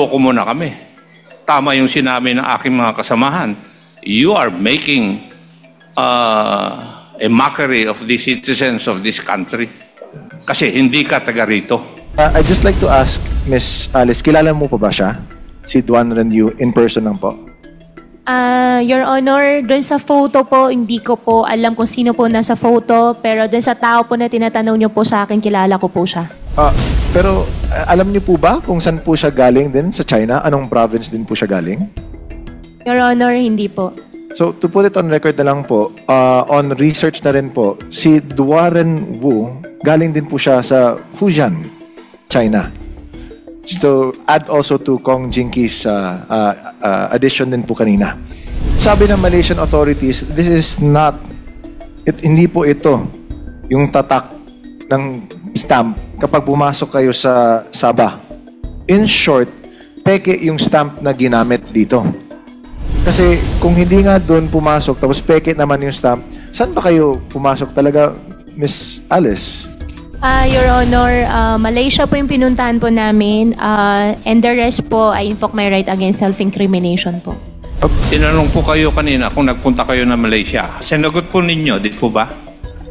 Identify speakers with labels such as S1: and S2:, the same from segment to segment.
S1: ko muna kami. Tama yung sinabi ng aking mga kasamahan. You are making a mockery of the citizens of this country. Kasi hindi ka taga rito.
S2: I'd just like to ask, Miss Alice, kilala mo pa ba siya? Si Duan Renyu in person lang po?
S3: Your Honor, doon sa photo po, hindi ko po alam kung sino po nasa photo, pero doon sa tao po na tinatanong niyo po sa akin, kilala ko po siya.
S2: Pero alam niyo po ba kung saan po siya galing din sa China? Anong province din po siya galing?
S3: Your Honor, hindi po.
S2: So, to put it on record na lang po, on research na rin po, si Duan Wu, galing din po siya sa Fujian, China. So, add also to Kong Jinki's addition din po kanina. Sabi ng Malaysian authorities, this is not, hindi po ito yung tatak ng stamp kapag pumasok kayo sa Sabah. In short, peke yung stamp na ginamit dito. Kasi kung hindi nga doon pumasok, tapos peke naman yung stamp, saan ba kayo pumasok talaga, Miss Alice?
S3: Your Honor, Malaysia po yung pinuntahan po namin, and the rest po, I invoke my right against self-incrimination po.
S1: Tinanong po kayo kanina kung nagpunta kayo na Malaysia. Sinagot po ninyo, di po ba?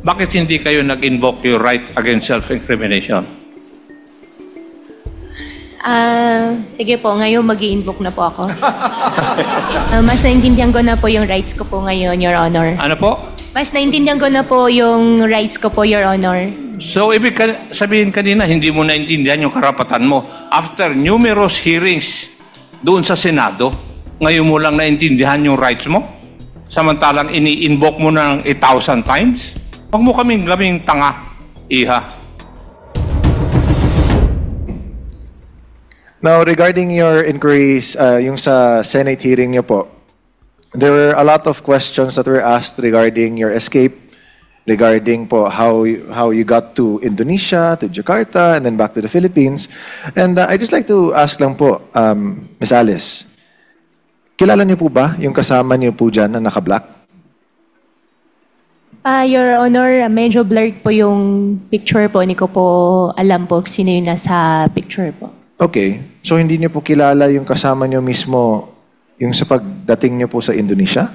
S1: Bakit hindi kayo nag-invoke your right against self-incrimination?
S3: Sige po, ngayon mag-i-invoke na po ako. Mas naintindihan ko na po yung rights ko po ngayon, Your Honor.
S1: Ano po?
S3: Mas naintindihan ko na po yung rights ko po, Your Honor.
S1: So, ibig sabihin kanina, hindi mo naintindihan yung karapatan mo. After numerous hearings doon sa Senado, ngayon mo lang naintindihan yung rights mo? Samantalang ini-invoke mo na ng 1,000 times? Huwag mo kaming tanga, iha.
S2: Now, regarding your inquiries, yung sa Senate hearing niyo po, there were a lot of questions that were asked regarding your escape, regarding po how you got to Indonesia, to Jakarta, and then back to the Philippines. And I'd just like to ask lang po, Miss Alice, kilala niyo po ba yung kasama niyo po dyan na naka-black?
S3: Your Honor, medyo blurred po yung picture po. Hindi ko po alam po sino yung nasa picture po.
S2: Okay. So, hindi niyo po kilala yung kasama niyo mismo yung sa pagdating niyo po sa Indonesia?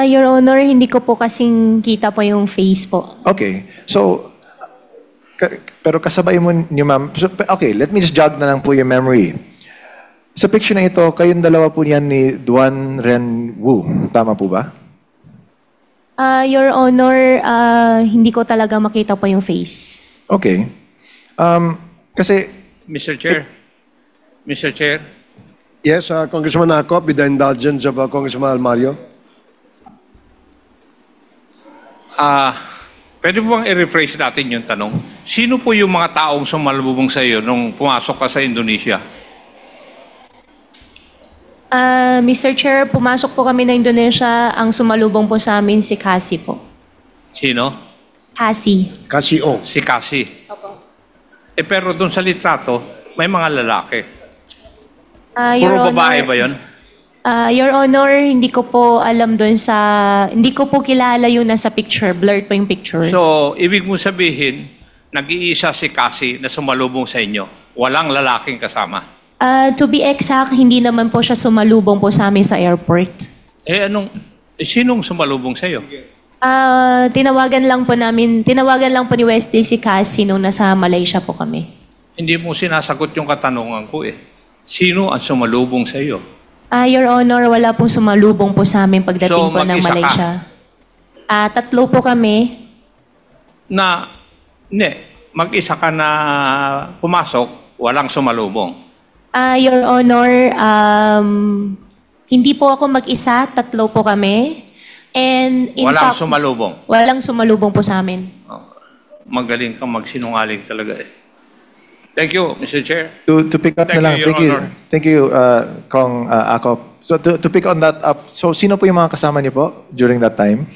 S3: Your Honor, hindi ko po kasing kita po yung face po.
S2: Okay. So, pero kasabay mo niyo, ma'am. So, okay, let me just jog na lang po yung memory. Sa picture na ito, kayong dalawa po niyan ni Duan Renwu. Tama po ba?
S3: Your Honor, hindi ko talaga makita po yung face.
S2: Okay. Kasi...
S1: Mr. Chair?
S4: Yes, Congressman Acop, with the indulgence of Congressman Almario.
S1: Pwede po bang i-rephrase natin yung tanong? Sino po yung mga taong sumalubong sa iyo nung pumasok ka sa Indonesia?
S3: Mr. Chair, pumasok po kami na Indonesia. Ang sumalubong po sa amin si Cassie po.
S1: Sino?
S3: Cassie.
S4: Casio.
S1: Si Cassie. Pero doon sa litrato, may mga lalaki. Puro babae ba yun?
S3: Your Honor, hindi ko po alam doon sa... Hindi ko po kilala yung nasa picture. Blurred po yung picture.
S1: So, ibig mo sabihin, nag-iisa si Cassie na sumalubong sa inyo. Walang lalaking kasama.
S3: To be exact, hindi naman po siya sumalubong po sa amin sa airport.
S1: Sinong sumalubong sa iyo?
S3: Tinawagan lang po ni Wesley si Cassie nung nasa Malaysia po kami.
S1: Hindi mo sinasagot yung katanungan ko eh. Sino ang sumalubong sa iyo?
S3: Your Honor, wala pong sumalubong po sa amin pagdating
S1: So,
S3: po ng
S1: mag-isa ka?
S3: Malaysia. Tatlo po kami.
S1: Mag-isa ka na pumasok, walang sumalubong.
S3: Your Honor, hindi po ako mag-isa, tatlo po kami. And in
S1: Walang
S3: fact,
S1: sumalubong.
S3: Walang sumalubong po sa amin.
S1: Magaling kang magsinungaling talaga eh. Thank you, Mr. Chair.
S2: To pick up
S1: Thank
S2: na lang.
S1: you, Your Honor.
S2: Thank you, Kong Acop. So to pick on that up, so sino po yung mga kasama niyo po during that time?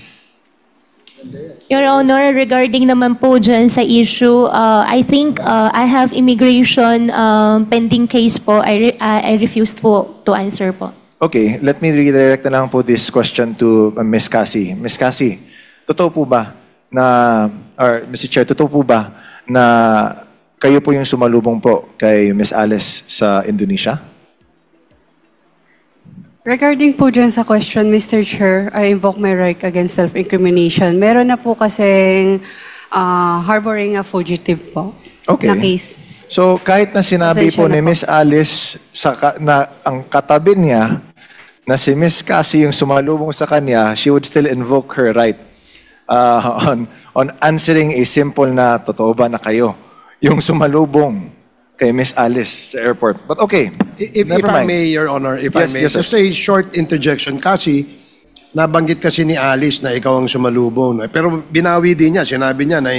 S3: Your Honor, regarding naman po dyan sa issue, I think I have immigration pending case po. I refused po to answer po.
S2: Okay, let me redirect na lang po this question to Ms. Cassie. Ms. Cassie, totoo po ba na, or Mr. Chair, totoo po ba na kayo po yung sumalubong po kay Miss Alice sa Indonesia?
S5: Regarding po dyan sa question, Mr. Chair, I invoke my right against self-incrimination. Meron na po kasing harboring a fugitive po
S2: Okay.
S5: na case.
S2: So kahit na sinabi
S5: Pasensya
S2: po
S5: na
S2: ni
S5: po.
S2: Miss Alice na ang katabi niya na si Miss Cassie yung sumalubong sa kanya, she would still invoke her right on answering a simple na totoo ba na kayo yung sumalubong kay Miss Alice sa airport. But okay,
S4: If
S2: never
S4: I
S2: mind.
S4: may, Your Honor, if
S2: Yes,
S4: I may,
S2: yes, sir.
S4: just a short interjection. Kasi, nabanggit kasi ni Alice na ikaw ang sumalubong. Pero binawi din niya, sinabi niya na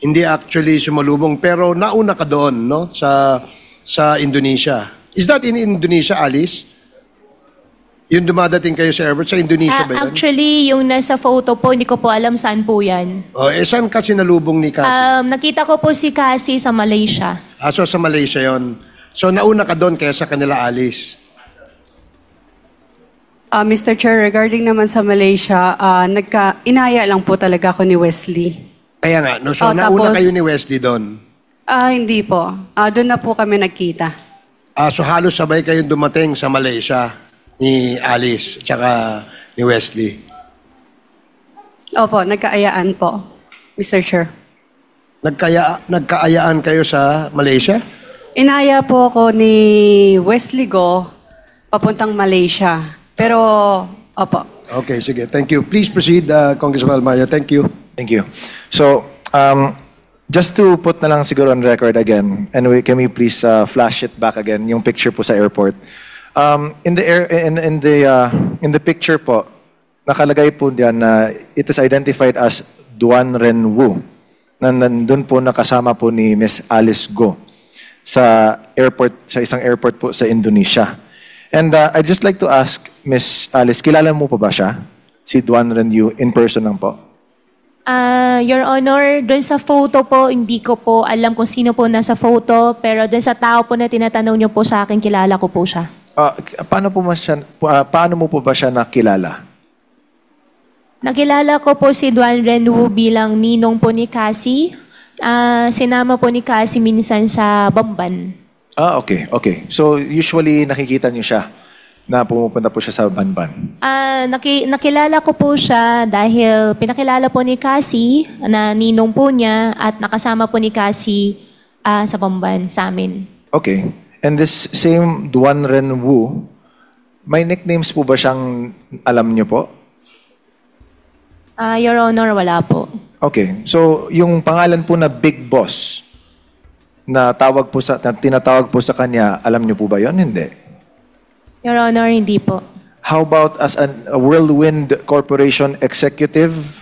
S4: hindi actually sumalubong. Pero nauna ka doon, no? Sa Indonesia. Is that in Indonesia, Alice? Yung dumadating kayo sa airport, sa Indonesia ba yun?
S3: Actually, yung nasa photo po, hindi ko po alam saan po yan.
S4: Saan ka sinalubong ni Cassie?
S3: Nakita ko po si Cassie sa Malaysia.
S4: So sa Malaysia yon. So nauna ka doon kaya sa kanila, Alice.
S5: Mr. Chair, regarding naman sa Malaysia, inaya lang po talaga ako ni Wesley.
S4: Kaya nga, no? So nauna
S5: Tapos-
S4: kayo ni Wesley doon.
S5: Hindi po. Doon na po kami nagkita.
S4: So halos sabay kayong dumating sa Malaysia ni Alice tsaka ni Wesley.
S5: Opo, nagkaayaan po, Mr. Chair.
S4: Nagkaayaan kayo sa Malaysia?
S5: Inaya po ako ni Wesley Go papuntang Malaysia. Pero, opo.
S4: Okay, sige. Thank you. Please proceed, Congressman Almaya. Thank you.
S2: Thank you. So, just to put na lang siguro on record again, and can we please flash it back again, yung picture po sa airport. In the picture po, nakalagay po diyan na it is identified as Duan Ren Wu. Na nandun po nakasama po ni Miss Alice Go sa isang airport po sa Indonesia. And I'd just like to ask Miss Alice, kilala mo po ba siya? Si Duan Ren Wu in person lang po?
S3: Your Honor, doon sa photo po, hindi ko po alam kung sino po nasa photo, pero doon sa tao po na tinatanong niyo po sa akin, kilala ko po siya.
S2: Paano mo po ba siya nakilala?
S3: Nakilala ko po si Duan Renwu bilang ninong po ni Cassie. Sinama po ni Cassie minsan sa Bamban.
S2: Okay. So, usually nakikita niyo siya na pumupunta po siya sa Banban.
S3: Nakilala ko po siya dahil pinakilala po ni Cassie na ninong po niya at nakasama po ni Cassie sa Bamban sa amin.
S2: Okay. And this same Duan Ren Wu, may nicknames po ba siyang alam niyo po?
S3: Your Honor, wala po.
S2: Okay. So, yung pangalan po na Big Boss na tinatawag po sa kanya, alam niyo po ba 'yon? Hindi.
S3: Your Honor, hindi po.
S2: How about as a Whirlwind Corporation executive?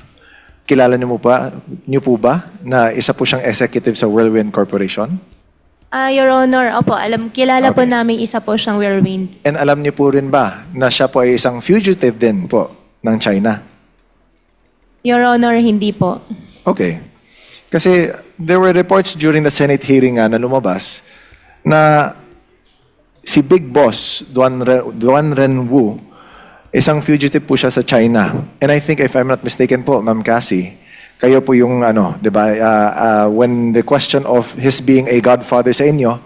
S2: Kilala niyo po ba na isa po siyang executive sa Whirlwind Corporation?
S3: Your Honor, opo, kilala po
S2: Okay.
S3: namin isa po siyang whirlwind.
S2: And alam niyo po rin ba na siya po ay isang fugitive din po ng China?
S3: Your Honor, hindi po.
S2: Okay. Kasi there were reports during the Senate hearing na lumabas na si Big Boss, Duan Ren Wu, isang fugitive po siya sa China. And I think, if I'm not mistaken po, Ma'am Cassie, kayo po yung, di ba, when the question of his being a godfather sa inyo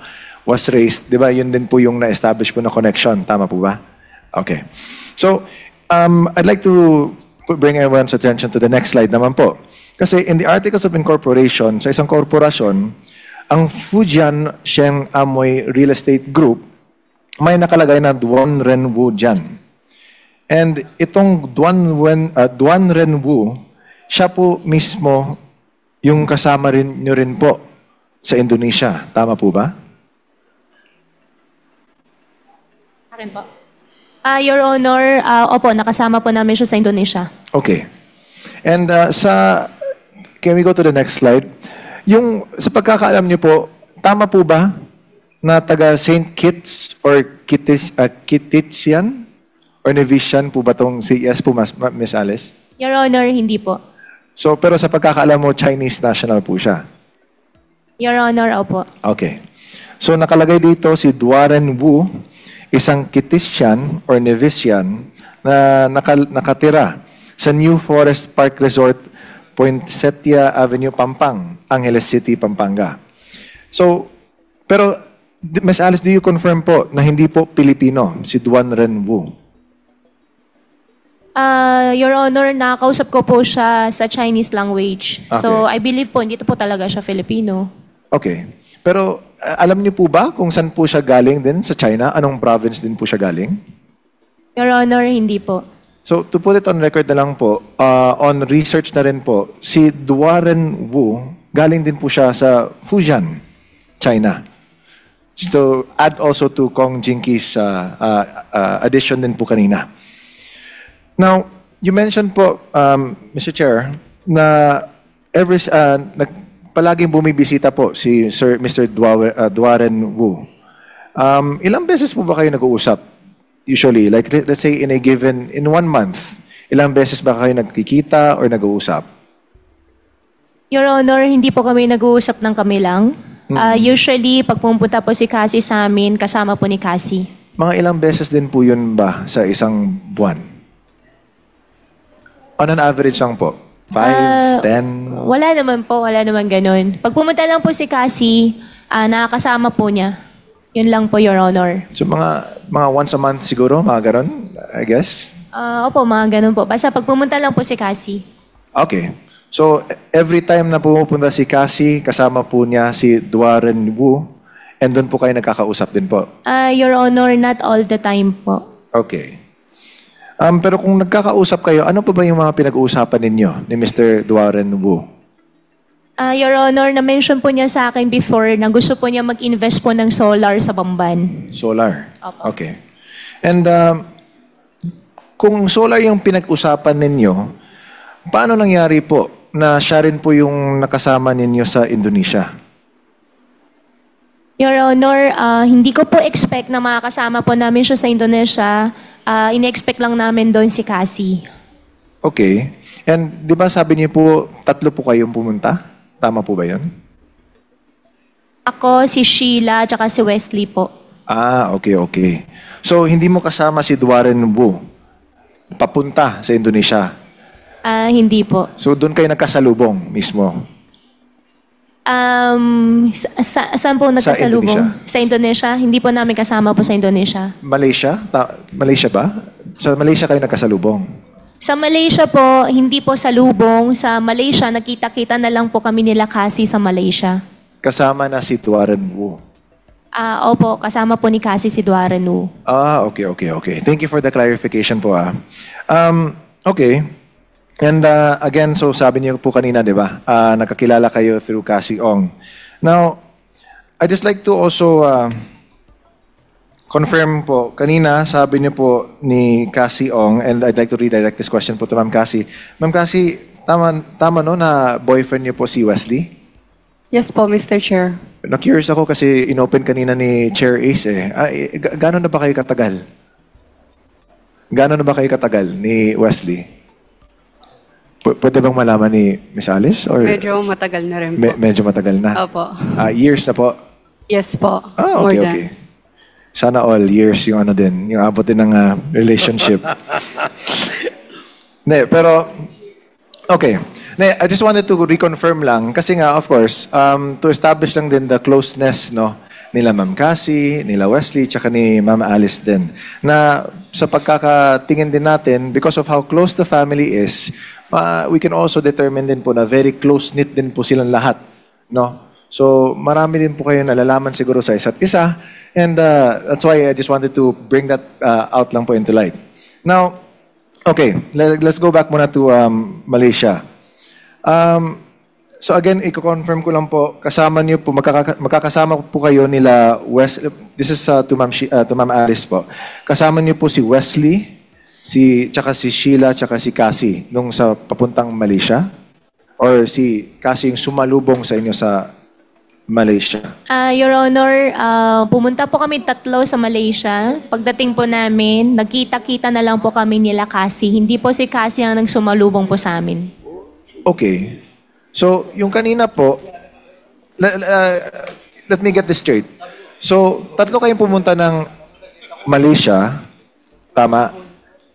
S2: was raised, di ba, yun din po yung na-establish po na connection. Tama po ba? Okay. So, I'd like to bring everyone's attention to the next slide naman po. Kasi in the Articles of Incorporation, sa isang korporasyon, ang Fujian Sheng Amoy Real Estate Group, may nakalagay na Duan Ren Wu dyan. And itong Duan Ren Wu, siya po mismo yung kasama nyo rin po sa Indonesia. Tama po ba?
S3: Akin po. Your Honor, opo, nakasama po namin siya sa Indonesia.
S2: Okay. And can we go to the next slide? Yung, sa pagkakaalam niyo po, tama po ba na taga St. Kitts or Kittichian or Nevisian po ba itong CES po, Miss Alice?
S3: Your Honor, hindi po.
S2: So, pero sa pagkakaalam mo, Chinese national po siya.
S3: Your Honor, opo.
S2: Okay. So, nakalagay dito si Duan Wu, isang Kittitian or Nevisian na nakatira sa New Forest Park Resort, Poinsettia Avenue, Pampang, Angeles City, Pampanga. So, pero, Ms. Alice, do you confirm po na hindi po Pilipino si Duan Renwu?
S3: Your Honor, nakausap ko po siya sa Chinese language. So,
S2: Okay.
S3: I believe po, hindi po talaga siya Filipino.
S2: Okay. Pero, alam niyo po ba kung saan po siya galing din sa China? Anong province din po siya galing?
S3: Your Honor, hindi po.
S2: So, to put it on record na lang po, on research na rin po, si Duan Wu, galing din po siya sa Fujian, China. So, add also to Kong Jinki's addition din po kanina. Now, you mentioned po, Mr. Chair, na palaging bumibisita po si Mr. Duan Wu. Ilang beses po ba kayo nag-uusap? Usually, like let's say in 1 month, ilang beses ba kayo nagkikita or nag-uusap?
S3: Your Honor, hindi po kami nag-uusap ng kami lang. Usually, pag pumunta po si Cassie sa amin, kasama po ni Cassie.
S2: Mga ilang beses din po yun ba sa isang buwan? On an average lang po? 5, 10?
S3: Wala naman po, wala naman ganun. Pag pumunta lang po si Cassie, nakakasama po niya. Yun lang po, Your Honor.
S2: So mga once a month siguro, mga ganon, I guess?
S3: Opo, mga ganun po. Basta pag pumunta lang po si Cassie.
S2: Okay. So, every time na pumupunta si Cassie, kasama po niya si Duan Wu, and doon po kayo nagkakausap din po?
S3: Your Honor, not all the time po.
S2: Okay. Pero kung nagkakausap kayo, ano pa ba yung mga pinag-uusapan ninyo ni Mr. Duan Wu?
S3: Your Honor, na-mention po niya sa akin before na gusto po niya mag-invest po ng solar sa Bamban.
S2: Solar?
S3: Opo.
S2: Okay. And kung solar yung pinag-usapan ninyo, paano nangyari po na siya rin po yung nakasama ninyo sa Indonesia?
S3: Your Honor, hindi ko po expect na makakasama po namin siya sa Indonesia. Ine-expect lang namin doon si Cassie.
S2: Okay. And di ba sabi niyo po, 3 po kayong pumunta? Tama po ba yun?
S3: Ako, si Sheila, tsaka si Wesley po.
S2: Okay. So, hindi mo kasama si Duan Wu papunta sa Indonesia?
S3: Hindi po.
S2: So, doon kayo nagkasalubong mismo?
S3: Saan po nagkasalubong?
S2: Indonesia.
S3: Sa Indonesia? Hindi po namin kasama po sa Indonesia.
S2: Malaysia? Malaysia ba? Sa Malaysia kayo nagkasalubong?
S3: Sa Malaysia po, hindi po sa lubong. Sa Malaysia, nakita-kita na lang po kami nila Cassie sa Malaysia.
S2: Kasama na si Duan Wu?
S3: Opo, kasama po ni Cassie si Duan Wu.
S2: Okay. Thank you for the clarification po. Okay. And again, so sabi niyo po kanina, di ba? Nakakilala kayo through Cassie Ong. Now, I just like to also confirm po, kanina sabi niyo po ni Cassie Ong, and I'd like to redirect this question po to Ma'am Cassie. Ma'am Cassie, tama no na boyfriend niyo po si Wesley?
S5: Yes po, Mr. Chair.
S2: Na-curious ako kasi inopen kanina ni Chair Ace Gano'n na ba kayo katagal? Gano'n na ba kayo katagal ni Wesley? Pwede bang malaman ni Miss Alice? Or
S5: Medyo matagal na rin po.
S2: medyo matagal na?
S5: Opo.
S2: Years na po?
S5: Yes po.
S2: Okay, okay. Sana all years yung ano din, yung abot din ng relationship. Pero, okay. I just wanted to reconfirm lang, kasi nga, of course, to establish lang din the closeness, no, nila Ma'am Cassie, nila Wesley, tsaka ni Ma'am Alice din, na sa pagkakatingin din natin, because of how close the family is, we can also determine din po na very close-knit din po silang lahat, no? So, marami din po kayo nalalaman siguro sa isa't isa. And that's why I just wanted to bring that out lang po into light. Now, okay, let's go back muna to Malaysia. So again, i-confirm ko lang po, kasama niyo po, magkakasama po kayo nila this is to Ma'am Alice po. Kasama niyo po si Wesley, tsaka si Sheila, tsaka si Cassie nung sa papuntang Malaysia? Or si Cassie yung sumalubong sa inyo sa Malaysia?
S3: Your Honor, pumunta po kami 3 sa Malaysia. Pagdating po namin, nagkita-kita na lang po kami nila Cassie. Hindi po si Cassie ang nagsumalubong po sa amin.
S2: Okay. So, yung kanina po, let me get this straight. So, 3 kayong pumunta ng Malaysia, tama?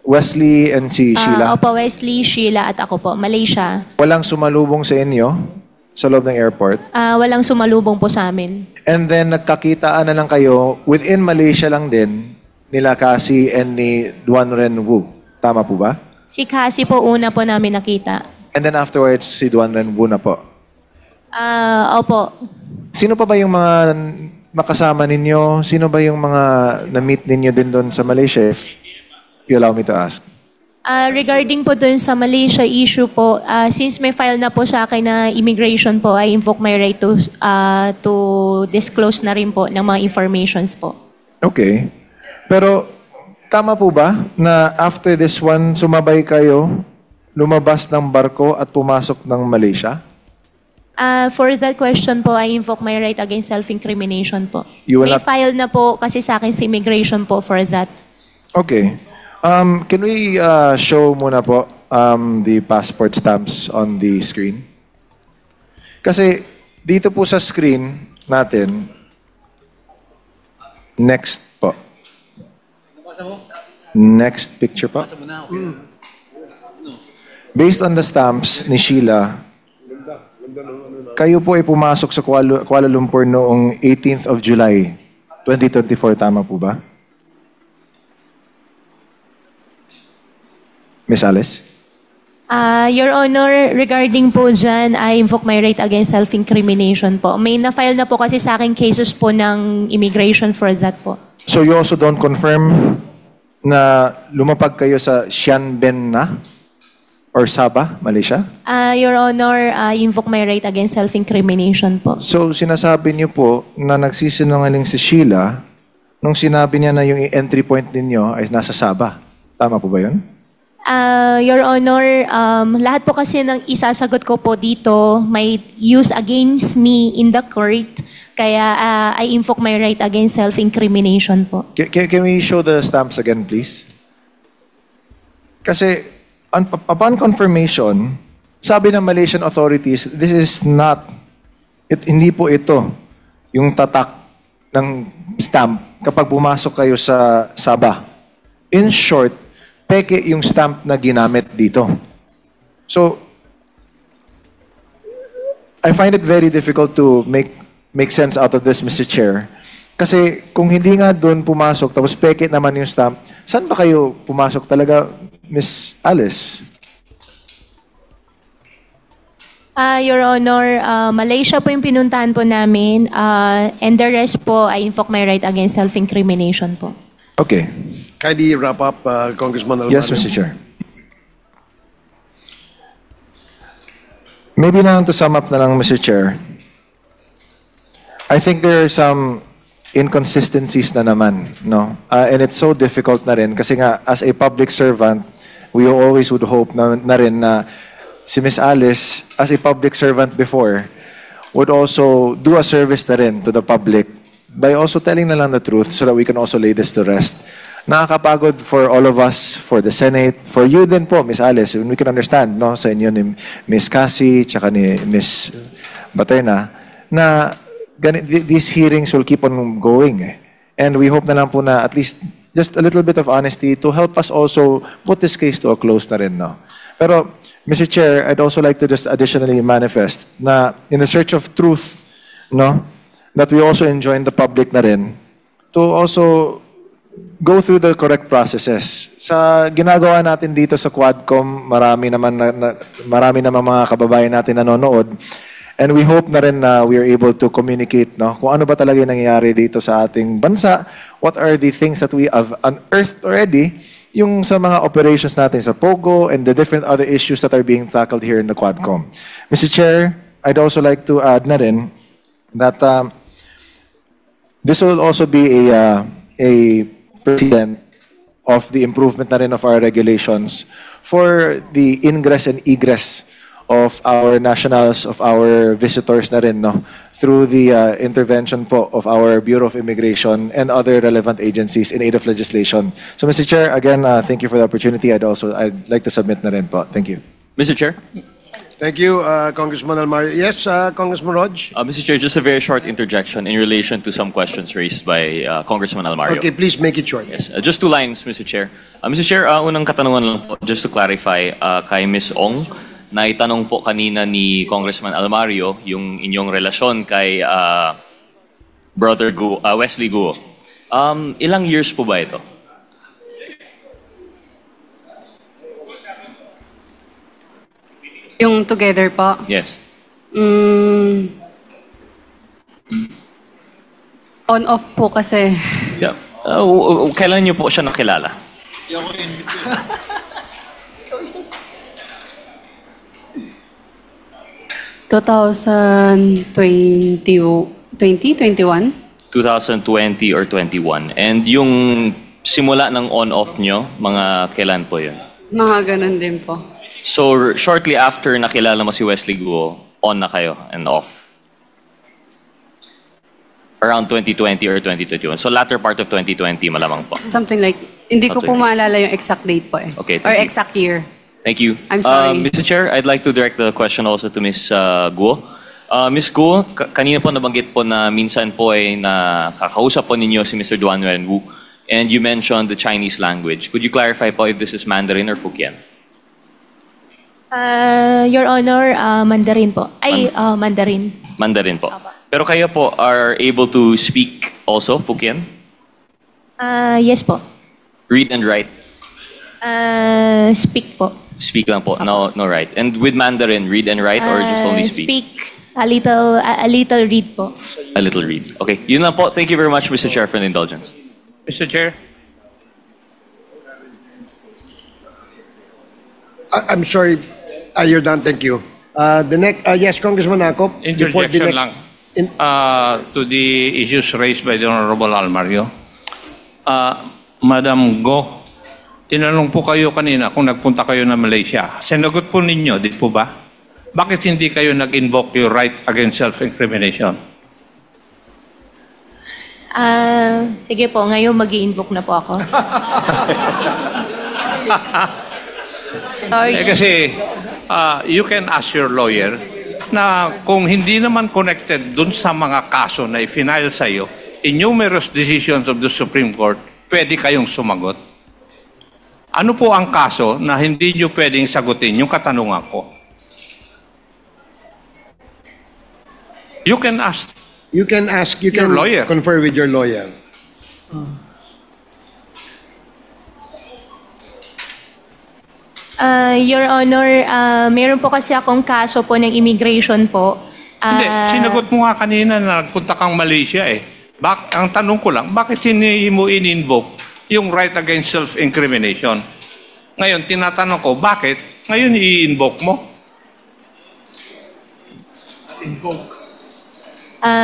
S2: Wesley and si Sheila?
S3: Opo, Wesley, Sheila at ako po. Malaysia.
S2: Walang sumalubong sa inyo sa loob ng airport.
S3: Walang sumalubong po sa amin.
S2: And then nagkakitaan na lang kayo within Malaysia lang din nila Cassie and ni Duan Ren Wu. Tama po ba?
S3: Si Cassie po una po namin nakita.
S2: And then afterwards, si Duan Ren Wu na po.
S3: Opo.
S2: Sino pa ba yung mga makasama ninyo? Sino ba yung mga na-meet ninyo din doon sa Malaysia, if you allow me to ask?
S3: Regarding po dun sa Malaysia issue po, since may file na po sa akin na immigration po, I invoke my right to disclose na rin po ng mga informations po.
S2: Okay. Pero tama po ba na after this one, sumabay kayo, lumabas ng barko at pumasok ng Malaysia?
S3: For that question po, I invoke my right against self-incrimination po.
S2: You will
S3: May
S2: not-
S3: file na po kasi sa akin sa immigration po for that.
S2: Okay. Can we show muna po the passport stamps on the screen? Kasi dito po sa screen natin, next po. Next picture po. Based on the stamps ni Sheila, kayo po ay pumasok sa Kuala Lumpur noong 18th of July, 2024. Tama po ba? Miss Alice?
S3: Your Honor, regarding po dyan, I invoke my right against self-incrimination po. May na-file na po kasi sa akin cases po ng immigration for that po.
S2: So you also don't confirm na lumapag kayo sa Xianben na or Sabah, Malaysia?
S3: Your Honor, I invoke my right against self-incrimination po.
S2: So sinasabi niyo po na nagsisinungaling si Sheila nung sinabi niya na yung entry point ninyo ay nasa Sabah. Tama po ba yun?
S3: Your Honor, lahat po kasi ng isasagot ko po dito may use against me in the court. Kaya I invoke my right against self-incrimination po.
S2: Can we show the stamps again, please? Kasi upon confirmation, sabi ng Malaysian authorities, this is not, hindi po ito yung tatak ng stamp kapag pumasok kayo sa Sabah. In short, peke yung stamp na ginamit dito. So, I find it very difficult to make sense out of this, Mr. Chair. Kasi kung hindi nga doon pumasok, tapos peke naman yung stamp, saan ba kayo pumasok talaga, Miss Alice?
S3: Your Honor, Malaysia po yung pinuntahan po namin. And the rest po, I invoke my right against self-incrimination po.
S2: Okay.
S4: Kindly wrap up, Congressman Alvarez.
S2: Yes, Mr. Chair. Maybe na to sum up na lang, Mr. Chair. I think there are some inconsistencies na naman, no? And it's so difficult na rin kasi nga, as a public servant, we always would hope na rin na si Miss Alice, as a public servant before, would also do a service na rin to the public by also telling na lang the truth so that we can also lay this to rest. Nakakapagod for all of us, for the Senate, for you din po, Miss Alice, we can understand, no, sa inyo ni Miss Cassie, tsaka ni Miss Baterna, na these hearings will keep on going. And we hope na lang po na at least just a little bit of honesty to help us also put this case to a close na rin, no? Pero, Mr. Chair, I'd also like to just additionally manifest na in the search of truth, no, that we also enjoin the public na rin to also go through the correct processes. Sa ginagawa natin dito sa Quadcom, marami naman mga kababayan natin nanonood. And we hope na rin na we are able to communicate, no, kung ano ba talaga yung nangyayari dito sa ating bansa, what are the things that we have unearthed already, yung sa mga operations natin sa POGO and the different other issues that are being tackled here in the Quadcom. Mr. Chair, I'd also like to add na rin that this will also be a precedent of the improvement na rin of our regulations for the ingress and egress of our nationals, of our visitors na rin, no, through the intervention po of our Bureau of Immigration and other relevant agencies in aid of legislation. So, Mr. Chair, again, thank you for the opportunity. I'd like to submit na rin po. Thank you.
S6: Mr. Chair?
S4: Thank you, Congressman Almario. Yes, Congressman Rog?
S6: Mr. Chair, just a very short interjection in relation to some questions raised by Congressman Almario.
S4: Okay, please make it short.
S6: Yes, just 2 lines, Mr. Chair. Mr. Chair, unang katanungan lang po, just to clarify, kay Ms. Ong, naitanong po kanina ni Congressman Almario yung inyong relasyon kay Brother Guo, Wesley Guo. Ilang years po ba ito?
S5: Yung together po.
S6: Yes.
S5: On-off po kasi.
S6: Yeah. Kailan niyo po siya nakilala?
S5: 2021?
S6: 2020 or 21. And yung simula ng on-off nyo, mga kailan po yun?
S5: Mga ganun din po.
S6: So, shortly after nakilala mo si Wesley Guo, on na kayo and off? Around 2020 or 2021. So, latter part of 2020 malamang po.
S5: Something like, hindi ko po
S6: Okay.
S5: maalala yung exact date po eh.
S6: Okay,
S5: Or
S6: thank you.
S5: exact year.
S6: Thank you.
S5: I'm sorry.
S6: Mr. Chair, I'd like to direct the question also to Ms. Guo. Ms. Guo, kanina po nabanggit po na minsan po ay nakakausap po ninyo si Mr. Duan Wenwu, and you mentioned the Chinese language. Could you clarify po if this is Mandarin or Hokkien?
S3: Your Honor, Mandarin po. Mandarin.
S6: Mandarin po. Pero kayo po are able to speak also Hokkien?
S3: Yes po.
S6: Read and write?
S3: Speak po.
S6: Speak lang po, no write. And with Mandarin, read and write or just only speak?
S3: Speak a little read po.
S6: A little read. Okay, yun lang po. Thank you very much, Mr. Chair, for the indulgence.
S1: Mr. Chair?
S4: I'm sorry. You're done. Thank you. The next, yes, Congressman Akop. before the
S1: Interjection
S4: next-
S1: lang.
S4: in-
S1: To the issues raised by the Honorable Almario. Madam Go, tinanong po kayo kanina kung nagpunta kayo na Malaysia. Sinagot po ninyo, di po ba? Bakit hindi kayo nag-invoke your right against self-incrimination?
S3: Sige po, ngayon mag-i-invoke na po ako. Sorry.
S1: Kasi you can ask your lawyer na kung hindi naman connected dun sa mga kaso na i-final sa'yo, in numerous decisions of the Supreme Court, pwede kayong sumagot. Ano po ang kaso na hindi nyo pwedeng sagutin yung katanungan ko? You can ask.
S4: You can ask, you
S1: Your
S4: can
S1: lawyer.
S4: confer with your lawyer.
S3: Your Honor, meron po kasi akong kaso po ng immigration po.
S1: Hindi, sinagot mo nga kanina na nagpunta kang Malaysia eh. Ang tanong ko lang, bakit hindi mo in-invoke yung right against self-incrimination? Ngayon, tinatanong ko, bakit ngayon i-invoke mo?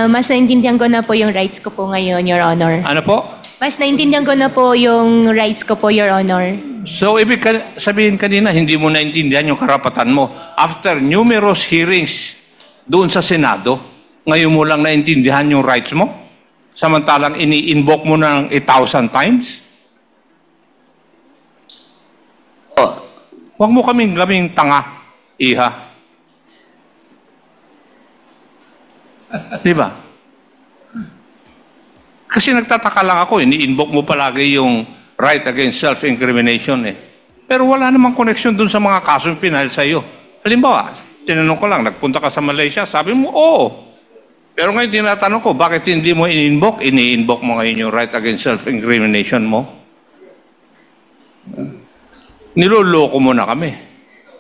S3: Mas naintindihan ko na po yung rights ko po ngayon, Your Honor.
S1: Ano po?
S3: Mas naintindihan ko na po yung rights ko po, Your Honor.
S1: So, ibig sabihin kanina, hindi mo naintindihan yung karapatan mo. After numerous hearings doon sa Senado, ngayon mo lang naintindihan yung rights mo? Samantalang ini-invoke mo ng 1,000 times? Huwag mo kaming tanga, iha. Di ba? Kasi nagtataka lang ako, ini-invoke mo palagi yung right against self-incrimination eh. Pero wala namang connection dun sa mga kasong pinahal sa iyo. Halimbawa, tinanong ko lang, nagpunta ka sa Malaysia, sabi mo, oo. Pero ngayon tinatanong ko, bakit hindi mo in-invoke? Ini-invoke mo ngayon yung right against self-incrimination mo. Niloloko mo na kami.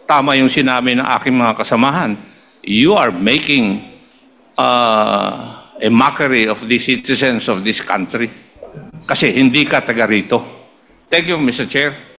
S1: Tama yung sinabi ng aking mga kasamahan. You are making a mockery of the citizens of this country. Kasi hindi ka taga rito. Thank you, Mr. Chair.